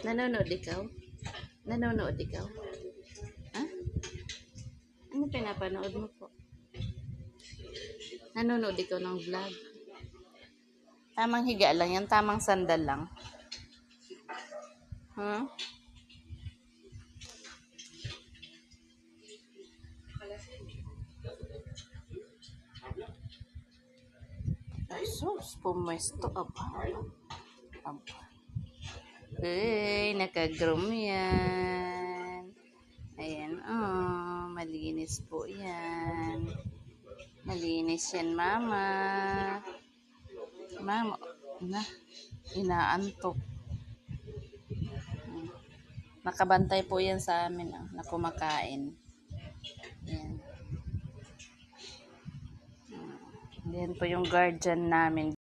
Nanonood ikaw? Nanonood ikaw? Ha? Ano pinapanood mo po? Nanonood ikaw ng vlog? Tamang higa lang yan, tamang sandal lang. Huh? Ay, sus, pumesto aba. Uy, nakagroom yan. Ayan, oh, malinis po yan. Malinis yan, mama. Mama, na, inaantok. Nakabantay po yan sa amin, oh, na kumakain. Yan. Yan po yung guardian namin.